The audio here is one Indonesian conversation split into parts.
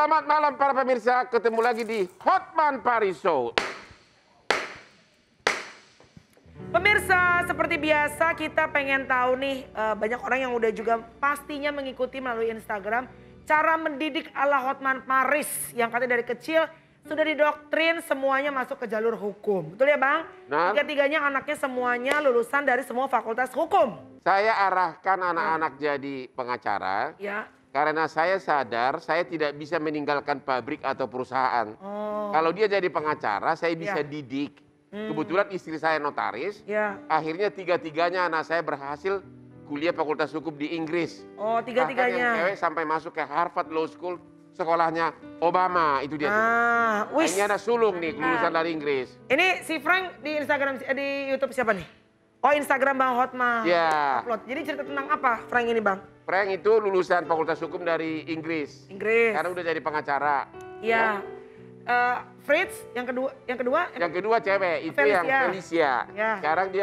Selamat malam para pemirsa, ketemu lagi di Hotman Paris Show. Pemirsa, seperti biasa kita pengen tahu nih, banyak orang yang udah juga pastinya mengikuti melalui Instagram cara mendidik ala Hotman Paris yang katanya dari kecil sudah didoktrin semuanya masuk ke jalur hukum. Betul ya Bang? Nah. Tiga-tiganya anaknya semuanya lulusan dari semua fakultas hukum. Saya arahkan anak-anak jadi pengacara. Ya. Karena saya sadar saya tidak bisa meninggalkan pabrik atau perusahaan. Oh. Kalau dia jadi pengacara, saya bisa Ya. didik. Kebetulan istri saya notaris. Ya. Akhirnya tiga-tiganya anak saya berhasil kuliah fakultas hukum di Inggris. Oh, Bahkan yang tiga-tiganya. cewek sampai masuk ke Harvard Law School, sekolahnya Obama, itu dia. Ah, wis. Ini ada sulung nih, lulusan dari Inggris. Ini si Frank di Instagram, di YouTube siapa nih? Oh, Instagram Bang Hotman. Ya. Upload. Jadi cerita tentang apa Frank ini Bang? Frank itu lulusan fakultas hukum dari Inggris. Inggris. Sekarang udah jadi pengacara. Iya. Fritz yang kedua. Yang kedua cewek, itu yang Felicia. Ya. Sekarang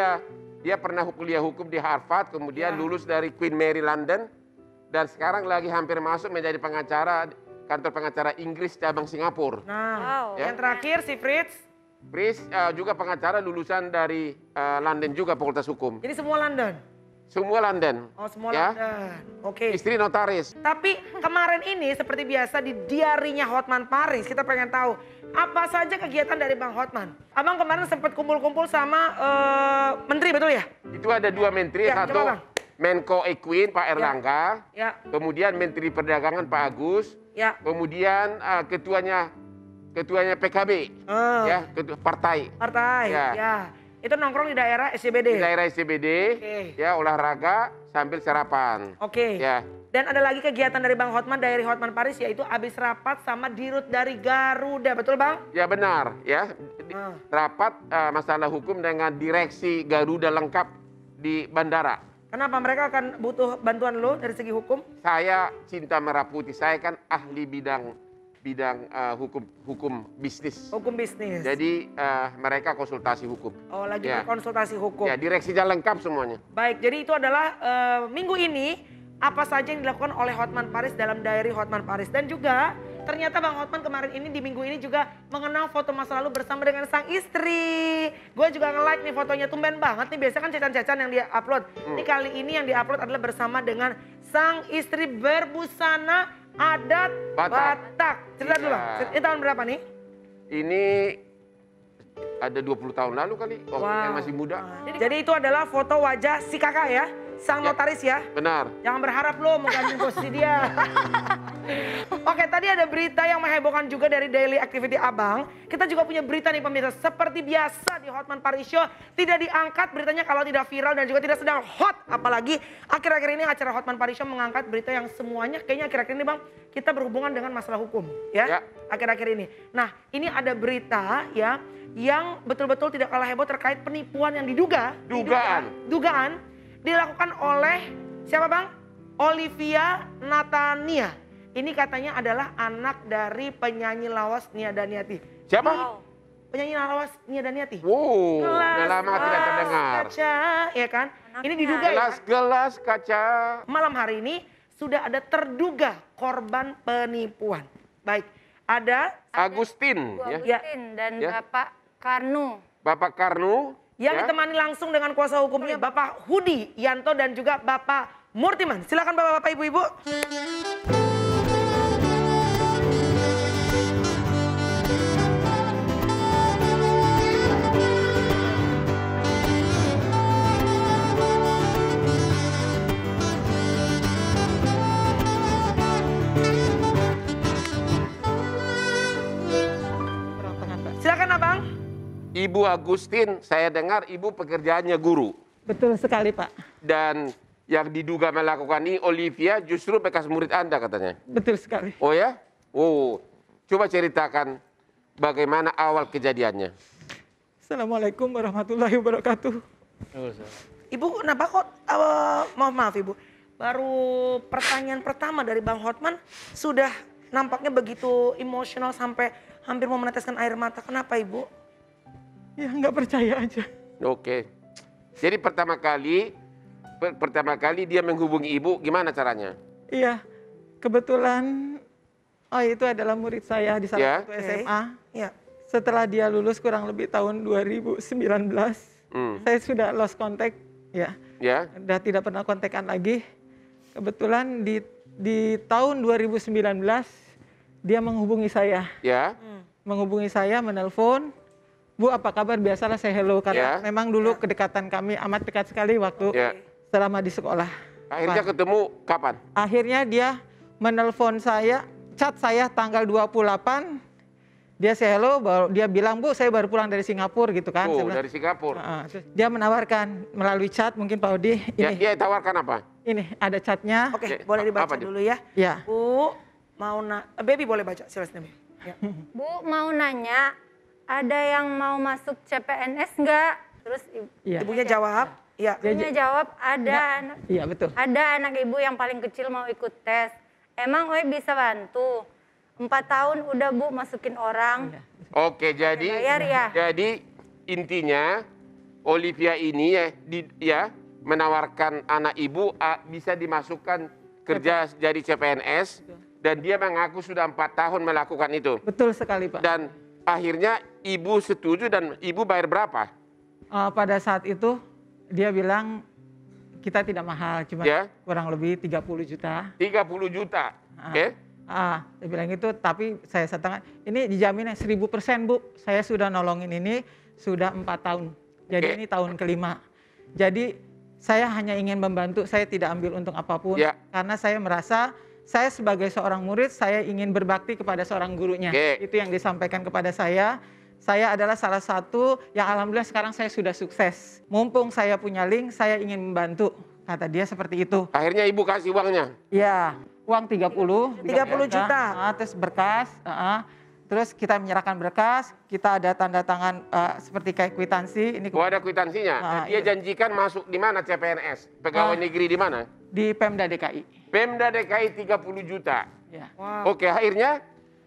dia pernah kuliah hukum di Harvard, kemudian Ya. lulus dari Queen Mary London. Dan sekarang lagi hampir masuk menjadi pengacara, kantor pengacara Inggris cabang Singapura. Nah, Ya. yang terakhir si Fritz. Fritz juga pengacara lulusan dari London juga fakultas hukum. Jadi semua London. Semua London. Oh, semua Ya. London. Oke. Istri notaris. Tapi kemarin ini seperti biasa di diarinya Hotman Paris, kita pengen tahu apa saja kegiatan dari Bang Hotman. Abang kemarin sempat kumpul-kumpul sama menteri, betul ya? Itu ada dua menteri, Ya, satu coba, Bang. Menko Equine Pak Erlangga, Ya. kemudian Menteri Perdagangan Pak Agus, Ya. kemudian ketuanya PKB, ya, ketua partai. Partai. Ya. Ya. Itu nongkrong di daerah SCBD. Di daerah SCBD, Oke. ya olahraga sambil sarapan. Oke. Ya, Dan ada lagi kegiatan dari Bang Hotman dari Hotman Paris yaitu habis rapat sama dirut dari Garuda, betul Bang? ya benar, ya. Rapat masalah hukum dengan direksi Garuda lengkap di bandara. Kenapa mereka akan butuh bantuan lo dari segi hukum? Saya cinta merah putih, saya kan ahli bidang hukum bisnis. Hukum bisnis. Jadi mereka konsultasi hukum. Oh, lagi Ya. berkonsultasi hukum. Ya, direksinya lengkap semuanya. Baik, jadi itu adalah minggu ini apa saja yang dilakukan oleh Hotman Paris dalam diary Hotman Paris. Dan juga ternyata Bang Hotman kemarin ini di minggu ini juga mengenang foto masa lalu bersama dengan sang istri. Gue juga nge-like nih fotonya, tumben banget nih. Biasa kan cecan-cecan yang dia upload. Ini kali ini yang di-upload adalah bersama dengan sang istri berbusana adat Batak. Cerita dulu Bang, ini tahun berapa nih? Ini ada 20 tahun lalu kali, waktu yang masih muda. Jadi itu adalah foto wajah si kakak ya, sang notaris ya. Benar. Jangan berharap lo mau ganti posisi dia. Oke, tadi ada berita yang menghebohkan juga dari daily activity Abang. Kita juga punya berita nih pemirsa. Seperti biasa di Hotman Paris Show, tidak diangkat beritanya kalau tidak viral dan juga tidak sedang hot. Apalagi akhir-akhir ini acara Hotman Paris Show mengangkat berita yang semuanya kayaknya akhir-akhir ini Bang, kita berhubungan dengan masalah hukum ya. Akhir-akhir ini. Nah, ini ada berita ya yang betul-betul tidak kalah heboh terkait penipuan yang diduga. Dugaan dilakukan oleh siapa Bang? Olivia Natania. Ini katanya adalah anak dari penyanyi lawas Nia Daniati. Siapa? Penyanyi lawas Nia Daniati. Wow, udah lama tidak terdengar. Kaca, ya kan? Ini diduga ya. Gelas-gelas kaca. Malam hari ini sudah ada terduga korban penipuan. Baik, ada Agustin, ya. Dan Bapak Karnu. Bapak Karnu. Yang ditemani langsung dengan kuasa hukumnya Bapak Hudi Yanto dan juga Bapak Murtiman. Silakan Bapak-bapak, Ibu-ibu. Silakan Abang. Ibu Agustin, saya dengar ibu pekerjaannya guru. Betul sekali Pak. Dan yang diduga melakukan ini Olivia justru bekas murid Anda katanya. Betul sekali. Oh ya? Oh, coba ceritakan bagaimana awal kejadiannya. Assalamualaikum warahmatullahi wabarakatuh. Ibu kenapa kok, maaf Ibu, baru pertanyaan pertama dari Bang Hotman sudah nampaknya begitu emosional sampai hampir mau meneteskan air mata. Kenapa Ibu? Ya nggak percaya aja. Oke. Jadi pertama kali dia menghubungi ibu, gimana caranya? Iya, kebetulan Oh, itu adalah murid saya di Ya. salah satu SMA. Ya. Setelah dia lulus kurang lebih tahun 2019, saya sudah lost contact, ya. Ya. Udah tidak pernah kontekan lagi. Kebetulan di tahun 2019 dia menghubungi saya. Ya. Menghubungi saya, menelpon. Bu, apa kabar? Biasalah saya hello karena Ya. memang dulu kedekatan kami amat dekat sekali waktu Ya. selama di sekolah. Akhirnya ketemu kapan? Akhirnya dia menelpon saya, chat saya tanggal 28. Dia say hello, dia bilang, Bu, saya baru pulang dari Singapura gitu kan. Saya bilang, Dari Singapura. Terus dia menawarkan melalui chat, mungkin Pak Odi, Ya, ini, dia tawarkan apa? ini ada chatnya. Oke, Oke, boleh dibaca apa dia? dulu ya. Ya. Bu, mau Baby boleh baca, silakan Baby. Ya. Bu mau nanya, ada yang mau masuk CPNS nggak? Terus Iya. Ibunya jawab, ya. ibunya jawab ada Iya, betul. ada anak ibu yang paling kecil mau ikut tes. Emang Oi bisa bantu? 4 tahun udah Bu masukin orang. Oke, Bayar ya? jadi intinya Olivia ini ya menawarkan anak ibu bisa dimasukkan kerja jadi CPNS dan dia mengaku sudah 4 tahun melakukan itu. Betul sekali, Pak. Dan akhirnya ibu setuju dan ibu bayar berapa? Pada saat itu dia bilang kita tidak mahal, cuma Ya. kurang lebih 30 juta. 30 juta. Oke? Dia bilang gitu, tapi saya katakan ini dijamin 1000% Bu. Saya sudah nolongin ini sudah 4 tahun. Jadi Oke. ini tahun kelima. Jadi saya hanya ingin membantu, saya tidak ambil untung apapun. Ya. Karena saya merasa saya sebagai seorang murid, saya ingin berbakti kepada seorang gurunya. Oke. Itu yang disampaikan kepada saya. Saya adalah salah satu yang alhamdulillah sekarang saya sudah sukses. Mumpung saya punya link, saya ingin membantu. Kata dia seperti itu. Akhirnya ibu kasih uangnya. Ya, uang 30. 30 juta. Terus berkas. Terus kita menyerahkan berkas, kita ada tanda tangan seperti kayak kwitansi. Ini Oh, ada kwitansinya. Dia iya. janjikan masuk di mana CPNS? Pegawai negeri di mana? di Pemda DKI. Pemda DKI 30 juta. Ya. Wow. Oke, akhirnya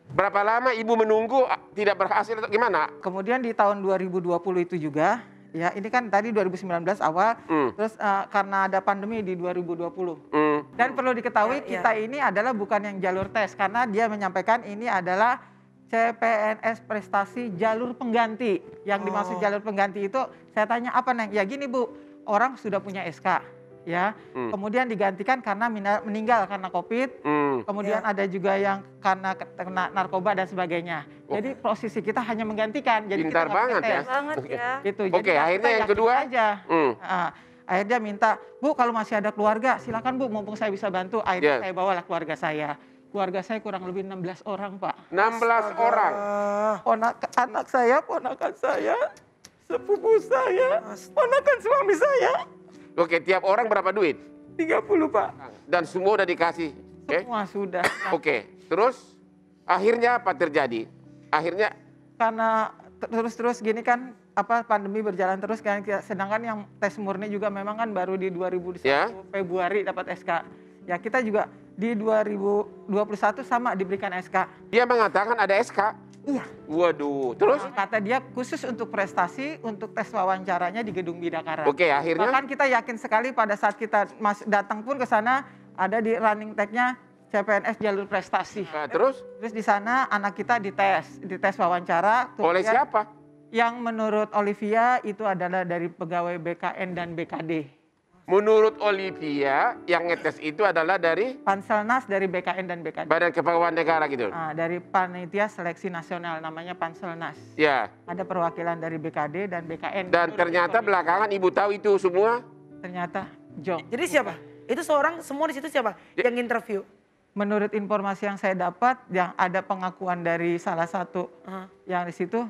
berapa lama ibu menunggu tidak berhasil atau gimana? Kemudian di tahun 2020 itu juga, ya ini kan tadi 2019 awal, terus karena ada pandemi di 2020. Dan perlu diketahui kita ini adalah bukan yang jalur tes, karena dia menyampaikan ini adalah CPNS prestasi jalur pengganti. Yang dimaksud jalur pengganti itu, saya tanya apa Neng? Ya gini Bu, orang sudah punya SK, ya. Kemudian digantikan karena meninggal karena COVID. Kemudian ada juga yang karena kena narkoba dan sebagainya. Jadi posisi kita hanya menggantikan. Jadi Pintar kita nggak banget pakai ya. tes. Banget ya. Gitu. Oke, Jadi akhirnya kita yang yakin kedua? aja. Akhirnya minta, Bu kalau masih ada keluarga silakan Bu, mumpung saya bisa bantu. Akhirnya saya bawalah keluarga saya. Keluarga saya kurang lebih 16 orang Pak. 16 orang. Anak saya, ponakan saya, sepupu saya, ponakan suami saya. Oke, tiap orang berapa duit? 30 Pak. Dan semua udah dikasih. Oke. Semua sudah. Oke. Terus akhirnya apa terjadi? Akhirnya Karena terus gini kan pandemi berjalan terus kan, sedangkan yang tes murni juga memang kan baru di 2021 Ya. Februari dapat SK. Ya kita juga di 2021 sama diberikan SK. dia mengatakan ada SK. Iya. Waduh. Terus? Kata dia khusus untuk prestasi untuk tes wawancaranya di Gedung Bidakara. Oke, akhirnya? Bahkan kita yakin sekali pada saat kita datang pun ke sana ada di running tag-nya CPNS jalur prestasi. Nah, terus? Terus di sana anak kita dites wawancara. Oleh kemudian siapa? Yang menurut Olivia itu adalah dari pegawai BKN dan BKD. Menurut Olivia, yang ngetes itu adalah dari Panselnas dari BKN dan BKD. Badan Kepegawaian Negara gitu. Dari Panitia Seleksi Nasional namanya Panselnas. Ya. Ada perwakilan dari BKD dan BKN. Dan ternyata belakangan ibu tahu itu semua. Ternyata Jong. Jadi siapa? Itu seorang semua di situ siapa yang interview? Menurut informasi yang saya dapat, yang ada pengakuan dari salah satu yang di situ,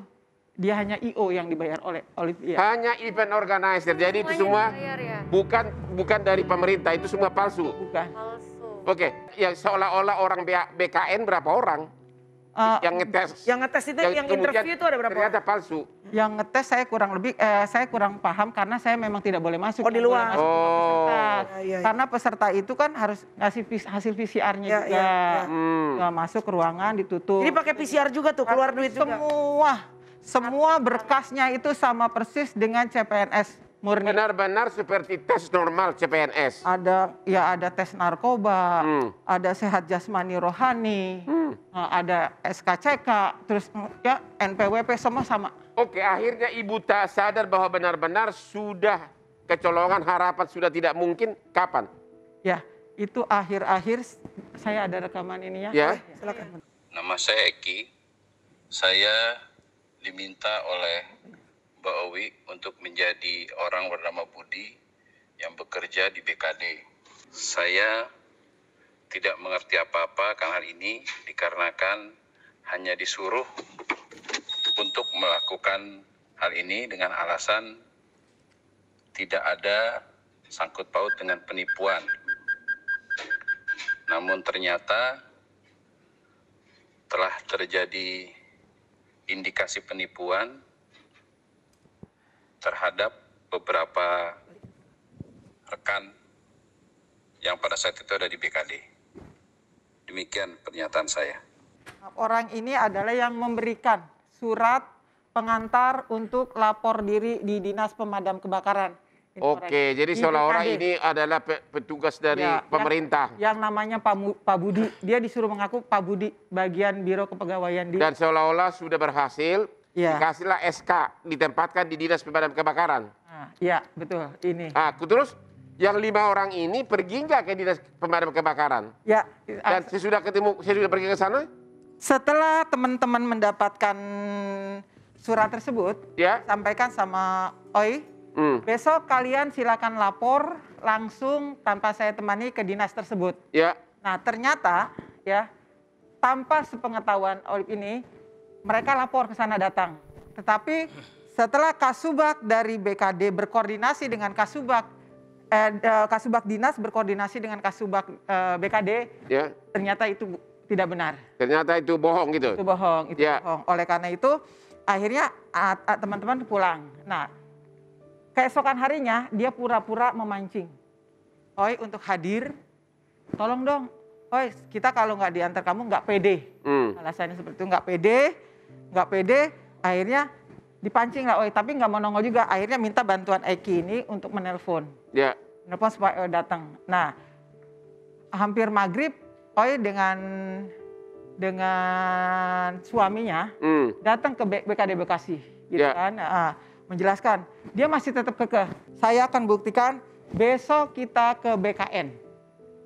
dia hanya IO yang dibayar oleh Olivia. Hanya event organizer. Jadi itu semua dibayar ya? bukan dari pemerintah, itu semua palsu. Bukan. Palsu. Oke, yang seolah-olah orang BKN berapa orang yang ngetes? Yang ngetes itu, yang kemudian interview itu ada berapa ternyata orang? palsu. Yang ngetes saya kurang paham karena saya memang tidak boleh masuk. Oh, di Yang boleh luar. masuk cuma peserta. Iya. Karena peserta itu kan harus ngasih hasil PCR-nya Iya, juga. iya, Masuk ke ruangan ditutup. Jadi pakai PCR juga tuh, keluar duit juga. Semua berkasnya itu sama persis dengan CPNS murni. Benar-benar seperti tes normal CPNS. Ada tes narkoba, ada sehat jasmani rohani, ada SKCK, terus ya NPWP semua sama. Oke, akhirnya Ibu tak sadar bahwa benar-benar sudah kecolongan, harapan sudah tidak mungkin. Kapan? Ya, itu akhir-akhir saya ada rekaman ini ya. Ya. Silakan. Nama saya Eki. Saya diminta oleh Mbak Owi untuk menjadi orang bernama Budi yang bekerja di BKD. Saya tidak mengerti apa-apa akan hal ini dikarenakan hanya disuruh untuk melakukan hal ini dengan alasan tidak ada sangkut paut dengan penipuan. Namun ternyata telah terjadi indikasi penipuan terhadap beberapa rekan yang pada saat itu ada di BKD. Demikian pernyataan saya. Orang ini adalah yang memberikan surat pengantar untuk lapor diri di Dinas Pemadam Kebakaran. Ini Oke, orang. jadi Di seolah-olah BKD. ini adalah petugas dari Ya, pemerintah. Yang namanya Pak Budi. Dia disuruh mengaku Pak Budi, bagian Biro Kepegawaian di... Dan seolah-olah sudah berhasil, Ya. dikasihlah SK, ditempatkan di Dinas Pemadam Kebakaran. Nah, ya, betul. Ini. Nah, terus yang 5 orang ini pergi nggak ke Dinas Pemadam Kebakaran? Ya, Dan sesudah pergi ke sana? setelah teman-teman mendapatkan surat tersebut, Ya. sampaikan sama Oi, besok kalian silakan lapor langsung tanpa saya temani ke dinas tersebut. Ya. Nah, ternyata ya tanpa sepengetahuan Oi ini, mereka lapor ke sana datang. Tetapi setelah Kasubag dari BKD berkoordinasi dengan Kasubag Dinas berkoordinasi dengan Kasubag BKD, Ya. ternyata itu tidak benar. Ternyata itu bohong gitu. Itu bohong, itu Ya. bohong. Oleh karena itu akhirnya teman-teman pulang. Nah, keesokan harinya dia pura-pura memancing. Oi untuk hadir, tolong dong. Oi, kita kalau nggak diantar kamu nggak pede. Alasannya seperti itu, nggak pede. Akhirnya dipancing lah Oi, tapi nggak mau nongol juga. Akhirnya minta bantuan Eki ini untuk menelpon. Ya. Menelpon supaya Oi datang. Nah, hampir maghrib Oi dengan suaminya datang ke BKD Bekasi, gitu Ya. kan? Menjelaskan, dia masih tetap kekeh. Saya akan buktikan besok kita ke BKN.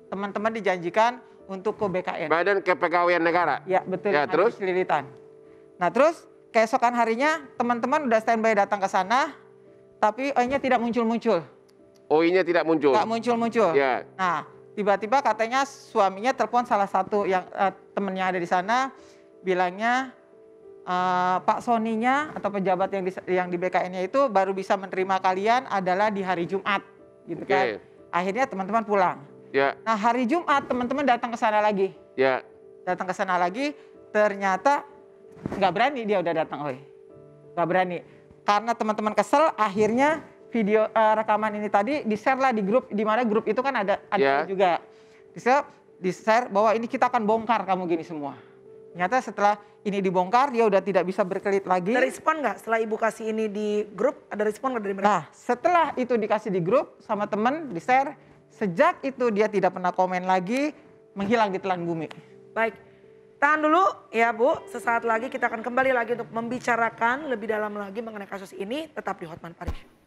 Teman-teman dijanjikan untuk ke BKN. Badan Kepegawaian Negara. Ya betul. Ya, nanti terus? Selilitan. Nah terus keesokan harinya teman-teman udah standby datang ke sana, tapi Oi-nya tidak muncul-muncul. OI-nya tidak muncul. Nggak muncul-muncul. Ya. Nah, tiba-tiba katanya suaminya telepon salah satu yang temennya ada di sana, bilangnya Pak Soninya atau pejabat yang di BKN-nya itu baru bisa menerima kalian adalah di hari Jumat, gitu kan. Akhirnya teman-teman pulang. Ya. Nah, hari Jumat teman-teman datang ke sana lagi. Ya. Datang ke sana lagi, ternyata nggak berani dia udah datang, Oi. Nggak berani. Karena teman-teman kesel, akhirnya video rekaman ini tadi di-share lah di grup, di mana grup itu kan ada Ya. juga. Di-share bahwa ini kita akan bongkar kamu gini semua. Ternyata setelah ini dibongkar, dia udah tidak bisa berkelit lagi. Ada respon nggak setelah ibu kasih ini di grup? Ada respon nggak dari mereka? Nah, setelah itu dikasih di grup sama temen, di-share, sejak itu dia tidak pernah komen lagi, menghilang di telan bumi. Baik, tahan dulu ya Bu. Sesaat lagi kita akan kembali lagi untuk membicarakan lebih dalam lagi mengenai kasus ini. Tetap di Hotman Paris Show.